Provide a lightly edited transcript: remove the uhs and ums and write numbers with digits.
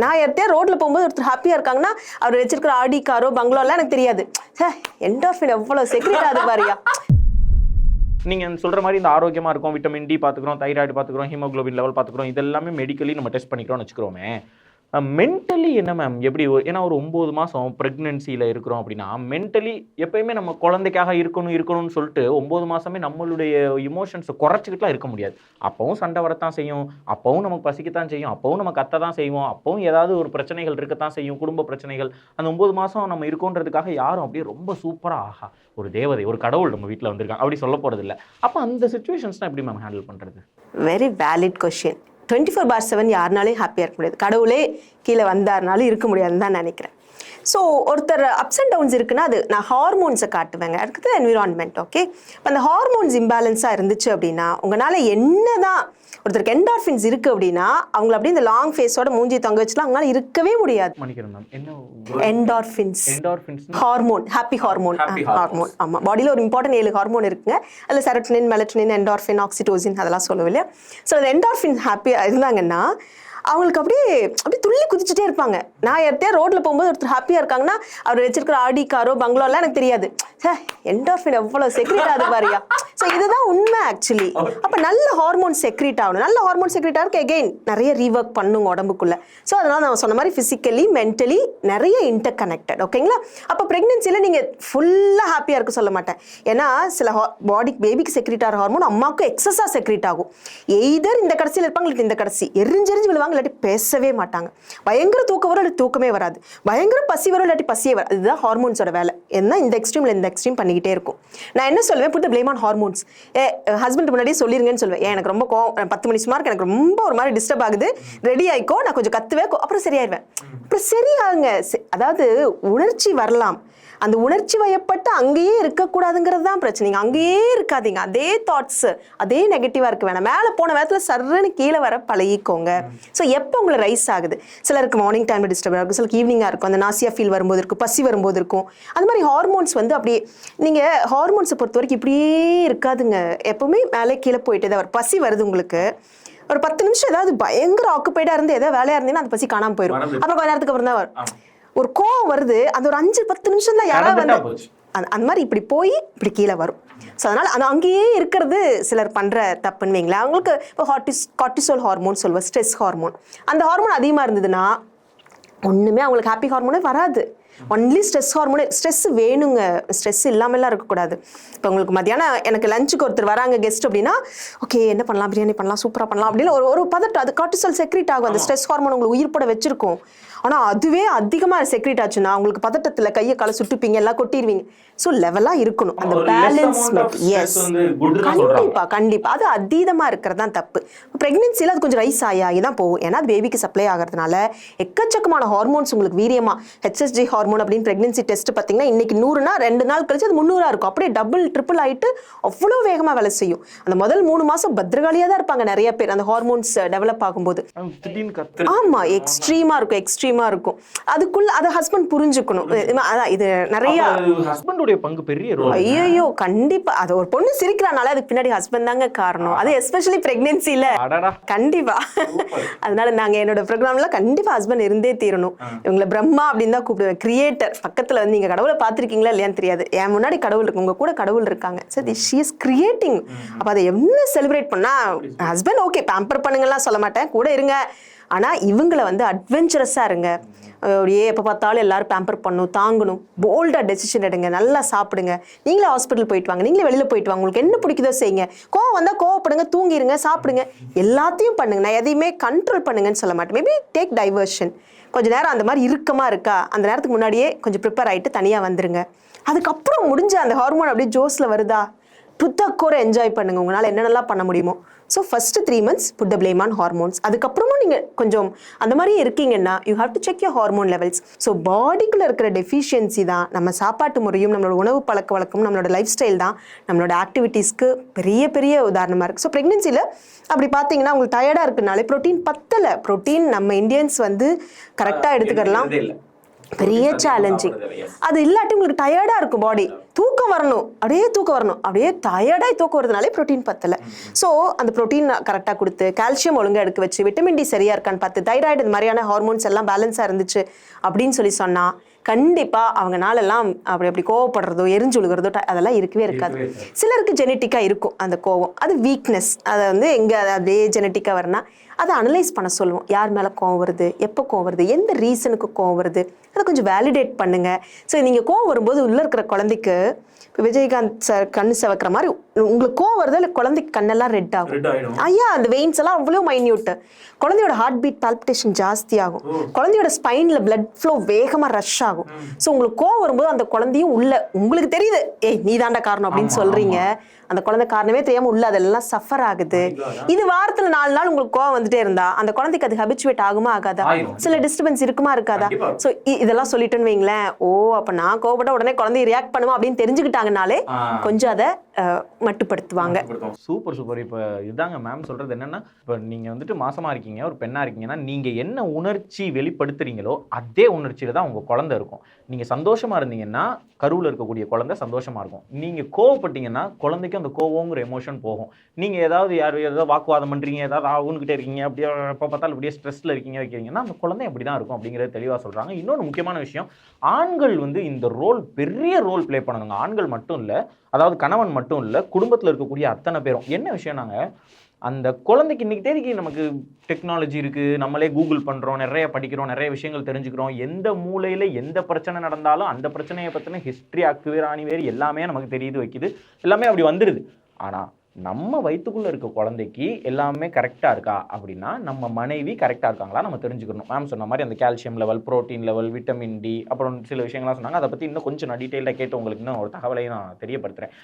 நான் எடுத்தே ரோட்ல போகும்போது ஒருத்தர் ஹாப்பியா இருக்காங்கன்னா அவர் வச்சிருக்கிற ஆடி காரோ பங்களோலாம் எனக்கு தெரியாது. என்டார்ஃபின் எவ்வளவு செக்ரெட் ஆகுது பாரியா. நீங்க சொல்ற மாதிரி இந்த ஆரோக்கியமா இருக்கும், விட்டமின் டி பாத்துக்கிறோம், தைராய்டு பாத்துக்கிறோம், ஹீமோகுளோபின் லெவல் பாத்துக்கிறோம், இதெல்லாமே மெடிக்கலி நம்ம டெஸ்ட் பண்ணிக்கிறோம்னு வச்சுக்கிறோமே. மென்டலி என்ன மேம் எப்படி? ஏன்னா ஒரு 9 மாதம் ப்ரெக்னென்சியில் இருக்கிறோம் அப்படின்னா மென்டலி எப்பயுமே நம்ம குழந்தைக்காக இருக்கணும்னு சொல்லிட்டு 9 மாதமே நம்மளுடைய இமோஷன்ஸை குறைச்சிக்கிட்டுலாம் இருக்க முடியாது. அப்பவும் சண்டை வரத்தான் செய்யும், அப்பவும் நமக்கு பசிக்கத்தான் செய்யும், அப்பவும் நம்ம கத்த தான் செய்வோம், அப்பவும் ஏதாவது ஒரு பிரச்சனைகள் இருக்கத்தான் செய்யும், குடும்ப பிரச்சனைகள். அந்த 9 மாதம் நம்ம இருக்கோன்றதுக்காக யாரும் அப்படியே ரொம்ப சூப்பராக ஆஹா ஒரு தேவதை ஒரு கடவுள் நம்ம வீட்டில் வந்திருக்காங்க அப்படி சொல்ல போகிறது இல்லை. அப்போ அந்த சுச்சுவேஷன்ஸ்லாம் எப்படி மேம் ஹேண்டில் பண்ணுறது? Very valid question. 24/7 யாருனாலையும் ஹாப்பியாக இருக்க முடியாது. கடவுளே கீழே வந்தாருனாலும் இருக்க முடியாதுன்னு தான் நினைக்கிறேன். ஸோ ஒருத்தர் அப்ஸ் அண்ட் டவுன்ஸ் இருக்குன்னா அது நான் ஹார்மோன்ஸை காட்டுவேங்க, அடுத்தது என்விரான்மெண்ட். ஓகே, இப்போ அந்த ஹார்மோன்ஸ் இம்பேலன்ஸாக இருந்துச்சு அப்படின்னா உங்களால் என்ன தான் ஒருத்தருக்கு என்டார்ஃபின்ஸ் இருக்கு அப்படின்னா அவங்களை அப்படியே இந்த லாங் ஃபேஸோட மூஞ்சி தொங்க வச்சுலாம் அவங்களால இருக்கவே முடியாது. Endorphins hormone, happy hormone. Hormone ஆமாம், பாடியில் ஒரு இம்பார்ட்டன்ட் 7 ஹார்மோன் இருக்குங்க. அதில் செரோட்டோனின், மெலட்டோனின், என்டார்ஃபின், ஆக்சிடோசின் அதெல்லாம் சொல்லுவோம் இல்லையா. ஸோ அந்த என்டார்ஃபின் ஹாப்பியாக இருந்தாங்கன்னா அவங்களுக்கு அப்படியே துள்ளி குதிச்சுட்டே இருப்பாங்க. நான் எடுத்தே ரோட்ல போகும்போது ஒருத்தர் ஹாப்பியா இருக்காங்கன்னா அவர் வச்சிருக்கிற ஆடி காரோ பங்களோலாம் எனக்கு தெரியாது. என்டார்ஃபின் எவ்வளவு செக்ரெட் ஆகுது பாரியா. ஸோ இதுதான் உண்மை ஆக்சுவலி. அப்போ நல்ல ஹார்மோன் செக்ரெட் ஆகணும். நல்ல ஹார்மோன் செக்ரெட் ஆகிறதுக்கு எகெயின் நிறைய ரீவொர்க் பண்ணுங்க உடம்புக்குள்ள. ஸோ அதனால நான் சொன்ன மாதிரி ஃபிசிக்கலி மென்டலி நிறைய இன்டர் கனெக்டட். ஓகேங்களா. அப்போ ப்ரெக்னென்சியில் நீங்கள் ஃபுல்லாக ஹாப்பியாக இருக்க சொல்ல மாட்டேன். ஏன்னா சில பாடிக்கு பேபிக்கு செக்ரெட் ஆகிற ஹார்மோன் அம்மாவுக்கு எக்ஸஸாக செக்ரெட் ஆகும். எய்தர் இந்த கடைசியில் இருப்பாங்க, இந்த கடைசி எரிஞ்செறிஞ்சு விழுவாங்க, இல்லாட்டி பேசவே மாட்டாங்க. பயங்கர தூக்கம் வரும், இல்லாட்டி தூக்கமே வராது. பயங்கர பசி வரும், இல்லாட்டி பசியே வராது. இதுதான் ஹார்மோன்ஸோட வேலை. என்ன இந்த எக்ஸ்ட்ரீம்ல இந்த எக்ஸ்ட்ரீம் பண்ணிக்கிட்டே இருக்கும். நான் என்ன சொல்லுவேன், put the blame on hormones. Husband முன்னாடியே சொல்லிருங்கன்னு சொல்லுவேன். எனக்கு ரொம்ப 10 மணி சுமாருக்கு எனக்கு ரொம்ப ஒரு மாதிரி டிஸ்டர்ப் ஆகுது, ரெடி ஆயிக்கோ, நான் கொஞ்சம் கத்துவேன், அப்புறம் சரியாயிருவேன். அப்புறம் சரியாகுங்க. அதாவது உணர்ச்சி வரலாம், அந்த உணர்ச்சி வயப்பட்டு அங்கேயே இருக்கக்கூடாதுங்கிறது தான் பிரச்சனை. அங்கேயே இருக்காதீங்க, அதே தாட்ஸ் அதே நெகட்டிவா இருக்க வேணாம். மேலே போன வேகத்தில் சர்றன்னு கீழே வர பழகிக்கோங்க. ஸோ எப்போ உங்களை ரைஸ் ஆகுது, சிலருக்கு மார்னிங் டைம் டிஸ்டர்ப் ஆகும், சிலருக்கு ஈவினிங்காக இருக்கும், அந்த நாசியா ஃபீல் வரும்போது இருக்கும், பசி வரும்போது இருக்கும். அந்த மாதிரி ஹார்மோன்ஸ் அப்படியே நீங்கள் ஹார்மோன்ஸை பொறுத்த வரைக்கும் இப்படியே இருக்காதுங்க. எப்பவுமே மேலே கீழே போயிட்டு தான் வரும். பசி வருது உங்களுக்கு, ஒரு 10 நிமிஷம் ஏதாவது பயங்கர ஆக்குப்பைடாக இருந்து ஏதாவது வேலையாக இருந்தீங்கன்னா அந்த பசி காணாமல் போயிடும். அப்புறம் கொஞ்ச நேரத்துக்கு அப்புறம் தான் வரும். ஒரு கோவம் வருது, அந்த ஒரு 5-10 நிமிஷம் தான் யாராவது வந்து அந்த மாதிரி இப்படி போய் இப்படி கீழே வரும். ஸோ அதனால் அது அங்கேயே இருக்கிறது சிலர் பண்ணுற தப்புன்னு வைங்களேன். அவங்களுக்கு இப்போ கார்டிசோல் ஹார்மோன் சொல்லுவோம், ஸ்ட்ரெஸ் ஹார்மோன். அந்த ஹார்மோன் அதிகமாக இருந்ததுன்னா ஒன்றுமே அவங்களுக்கு ஹாப்பி ஹார்மோனே வராது. ஒன்லி ஸ்ட்ரெஸ் ஹார்மோனே. ஸ்ட்ரெஸ் வேணுங்க, ஸ்ட்ரெஸ் இல்லாமலாம் இருக்கக்கூடாது. இப்போ உங்களுக்கு மத்தியானம் எனக்கு லஞ்சுக்கு ஒருத்தர் வராங்க கெஸ்ட் அப்படின்னா, ஓகே என்ன பண்ணலாம், பிரியாணி பண்ணலாம், சூப்பராக பண்ணலாம் அப்படின்னு ஒரு பதட்டம். அது கார்டிசோல் செக்ரேட் ஆகும். அந்த ஸ்ட்ரெஸ் ஹார்மோன் உங்களுக்கு உயிர்ப்பட வச்சிருக்கும். ஆனால் அதுவே அதிகமாக செக்ரேட் ஆச்சுன்னா உங்களுக்கு பதட்டத்தில் கையை காலை சுட்டுப்பீங்க, எல்லாம் கொட்டிடுவீங்க. ஸோ லெவலாக இருக்கணும் அந்த பேலன்ஸ். எஸ் கண்டிப்பாக அது அதீதமாக இருக்கிறது தான் தப்பு. ப்ரெக்னென்சியில் அது கொஞ்சம் ரைஸ் ஆகி தான் போகும். ஏன்னா அது பேபிக்கு சப்ளை ஆகிறதுனால எக்கச்சக்கமான ஹார்மோன்ஸ் உங்களுக்கு வீரியமாக ஹெச்எஸ்ஜி ஹார்மோன் அப்படின்னு ப்ரெக்னென்சி டெஸ்ட் பார்த்தீங்கன்னா இன்னைக்கு 100னா 2 நாள் கழிச்சு அது 300 இருக்கும். அப்படியே டபுள் ட்ரிபிள் ஆகிட்டு அவ்வளோ வேகமாக வேலை செய்யும். அந்த முதல் 3 மாதம் பத்திரகாளியாக தான் இருப்பாங்க நிறைய பேர் அந்த ஹார்மோன்ஸ் டெவலப் ஆகும்போது. ஆமாம், எக்ஸ்ட்ரீமாக இருக்கும். அதுக்குள்ள அதை ஹஸ்பண்ட் புரிஞ்சுக்கணும். அதான் இது நிறைய ஹஸ்பண்டோட பங்கு பெரிய ரோல். ஐயோ கண்டிப்பா. அது ஒரு பொண்ணு சிரிக்கிறானால அதுக்கு பின்னாடி ஹஸ்பண்ட் தாங்க காரணம். அது எஸ்பெஷலி பிரெக்னன்சில கண்டிப்பா. அதனால நாங்க என்னோட ப்ரோக்ராம்ல கண்டிப்பா ஹஸ்பண்ட் இருந்தே தீரணும். இவங்களை பிரம்மா அப்படின்னு தான் கூப்பிடுவேன். கிரியேட்டர். பக்கத்துல வந்து நீங்க கடவுளை பார்த்திருக்கீங்களா இல்லையான்னு தெரியாது, என் முன்னாடி கடவுள் இருக்கு, உங்க கூட கடவுள் இருக்காங்க. சரி, ஷி இஸ் கிரியேட்டிங். அப்ப அதை என்ன செலிப்ரேட் பண்ணா ஹஸ்பண்ட் ஓகே பேம்பர் பண்ணுங்கலாம் சொல்ல மாட்டேன், கூட இருங்க. ஆனால் இவங்களை வந்து அட்வென்ச்சரஸாக இருங்க. அப்படியே எப்போ பார்த்தாலும் எல்லாரும் பேம்பர் பண்ணணும், தாங்கணும், போல்டாக டெசிஷன் எடுங்க, நல்லா சாப்பிடுங்க. நீங்களே ஹாஸ்பிட்டல் போயிட்டு வாங்க, நீங்களே வெளியில் போயிட்டு வாங்க, உங்களுக்கு என்ன பிடிக்குதோ செய்யுங்க. கோவம் வந்தால் கோவப்படுங்க, தூங்கிடுங்க, சாப்பிடுங்க, எல்லாத்தையும் பண்ணுங்க. நான் எதையுமே கண்ட்ரோல் பண்ணுங்கன்னு சொல்ல மாட்டேன். Maybe take diversion. கொஞ்சம் நேரம் அந்த மாதிரி இறுக்கமாக இருக்கா, அந்த நேரத்துக்கு முன்னாடியே கொஞ்சம் ப்ரிப்பேர் ஆகிட்டு தனியாக வந்துருங்க. அதுக்கப்புறம் முடிஞ்ச அந்த ஹார்மோன் அப்படியே ஜோஸில் வருதா, புத்தக்கோரை என்ஜாய் பண்ணுங்க. உங்களால் என்னென்னலாம் பண்ண முடியுமோ. So first 3 months put the blame on hormones. அதுக்கப்புறமும் நீங்கள் கொஞ்சம் அந்த மாதிரியே இருக்கீங்கன்னா you have to check your hormone levels. So பாடிக்குள்ளே இருக்கிற டெஃபிஷியன்சி தான் நம்ம சாப்பாட்டு முறையும், நம்மளோட உணவு பழக்க வழக்கம், நம்மளோட லைஃப் ஸ்டைல் தான் நம்மளோட ஆக்டிவிட்டீஸ்க்கு பெரிய பெரிய உதாரணமாக இருக்குது. ஸோ ப்ரெக்னென்சியில் அப்படி பார்த்தீங்கன்னா உங்களுக்கு டயர்டாக இருக்குனாலே ப்ரோட்டீன் பத்தலை. ப்ரோட்டீன் நம்ம இந்தியன்ஸ் வந்து கரெக்டாக எடுத்துக்கலாம், பெரிய சேலஞ்சிங். அது இல்லாட்டி உங்களுக்கு டயர்டாக இருக்கும் பாடி. தூக்கம் வரணும், அப்படியே டயர்டாகி தூக்கம் வரதுனாலே ப்ரோட்டீன் பத்தலை. ஸோ அந்த ப்ரோட்டீன் கரெக்டாக கொடுத்து, கால்சியம் ஒழுங்காக எடுக்க வச்சு, விட்டமின் டி சரியாக இருக்கான்னு பார்த்து, தைராய்டு இந்த மாதிரியான ஹார்மோன்ஸ் எல்லாம் பேலன்ஸாக இருந்துச்சு அப்படின்னு சொல்லி சொன்னால் கண்டிப்பாக அவங்கனாலெல்லாம் அப்படி கோவப்படுறதோ எரிஞ்சுழுகிறதோ அதெல்லாம் இருக்கவே இருக்காது. சிலருக்கு ஜெனட்டிக்காக இருக்கும் அந்த கோவம், அது வீக்னஸ். அதை வந்து எங்கே அப்படியே ஜெனட்டிக்காக வரனா அதை அனலைஸ் பண்ண சொல்லுவோம். யார் மேலே கோவம் வருது, எப்போ கோவம் வருது, எந்த ரீசனுக்கு கோவம் வருது, அதை கொஞ்சம் வேலிடேட் பண்ணுங்கள். ஸோ நீங்கள் கோவம் வரும்போது உள்ளே இருக்கிற குழந்தைக்கு இப்போ விஜயகாந்த் சார் கண்ணு செவக்கிற மாதிரி உங்களுக்கு கோவம் வருது, இல்லை குழந்தைக்கு கண்ணெல்லாம் ரெட் ஆகும். ஐயா அந்த வெயின்ஸ் எல்லாம் அவ்வளோ மைன்யூட்டு. குழந்தையோட ஹார்ட் பீட் பால்பிட்டேஷன் ஜாஸ்தி ஆகும். குழந்தையோட ஸ்பைனில் பிளட் ஃப்ளோ வேகமாக ரஷ் ஆகும். ஸோ உங்களுக்கு கோவம் வரும்போது அந்த குழந்தையும் உள்ள உங்களுக்கு தெரியுது, ஏய் நீ தாண்டா காரணம் அப்படின்னு சொல்றீங்க. அந்த குழந்தை காரணமே தெரியாம உள்ள அதெல்லாம் சஃபர் ஆகுது. இது வாரத்துல 4 நாள் உங்களுக்கு கோவம் வந்துட்டே இருந்தா அந்த குழந்தைக்கு அது ஹபிச்சுவேட் ஆகுமா ஆகாதா, சில டிஸ்டர்பன்ஸ் இருக்குமா இருக்காதா? ஸோ இதெல்லாம் சொல்லிட்டுன்னு வைங்களேன், ஓ அப்ப நான் கோவப்பட்ட உடனே குழந்தை ரியாக்ட் பண்ணுமா அப்படின்னு தெரிஞ்சுக்கிட்டாங்கனாலே கொஞ்சம் அதை மட்டுப்படுத்துவாங்க. Super super. இப்போ இதாங்க மேம் சொல்றது என்னன்னா, இப்போ நீங்க வந்துட்டு மாசமா இருக்கீங்க, ஒரு பெண்ணா இருக்கீங்கன்னா நீங்க என்ன உணர்ச்சி வெளிப்படுத்துறீங்களோ அதே உணர்ச்சியில தான் உங்க குழந்தை இருக்கும். நீங்க சந்தோஷமா இருந்தீங்கன்னா கருவில் இருக்கக்கூடிய குழந்தை சந்தோஷமா இருக்கும். நீங்க கோவப்பட்டீங்கன்னா குழந்தைக்கு அந்த கோவங்கிற எமோஷன் போகும். நீங்க ஏதாவது ஏதாவது வாக்குவாதம் பண்றீங்க, ஏதாவது ஆகுன்னுகிட்டே இருக்கீங்க, அப்படியே எப்போ பார்த்தாலும் அப்படியே ஸ்ட்ரெஸ்ல இருக்கீங்க வைக்கிறீங்கன்னா அந்த குழந்தை அப்படி தான் இருக்கும் அப்படிங்கிறத தெளிவாக சொல்றாங்க. இன்னொரு முக்கியமான விஷயம், ஆண்கள் வந்து இந்த ரோல் பெரிய ரோல் பிளே பண்ணணுங்க. ஆண்கள் மட்டும் இல்லை, அதாவது கணவன் மட்டும் இல்லை, குடும்பத்தில் இருக்கக்கூடிய அத்தனை பேரும். என்ன விஷயம், நாங்கள் அந்த குழந்தைக்கு இன்னைக்கு தேதிக்கு நமக்கு டெக்னாலஜி இருக்குது, நம்மளே கூகுள் பண்ணுறோம், நிறைய படிக்கிறோம், நிறைய விஷயங்கள் தெரிஞ்சுக்கிறோம். எந்த மூலையில் எந்த பிரச்சனை நடந்தாலும் அந்த பிரச்சனையை பற்றின ஹிஸ்ட்ரி அக்குவேர் ஆணிவேர் எல்லாமே நமக்கு தெரியுது வைக்குது, எல்லாமே அப்படி வந்துடுது. ஆனால் நம்ம வயிற்றுக்குள்ளே இருக்க குழந்தைக்கு எல்லாமே கரெக்டாக இருக்கா அப்படின்னா நம்ம மனைவி கரெக்டாக இருக்காங்களா நம்ம தெரிஞ்சுக்கணும். மேம் சொன்ன மாதிரி அந்த calcium level, protein level, vitamin D, அப்புறம் சில விஷயங்கள்லாம் சொன்னாங்க. அதை பற்றி இன்னும் கொஞ்சம் நான் டீட்டெயிலாக கேட்டு உங்களுக்கு இன்னும் ஒரு தகவலையும் நான் தெரியப்படுத்துகிறேன்.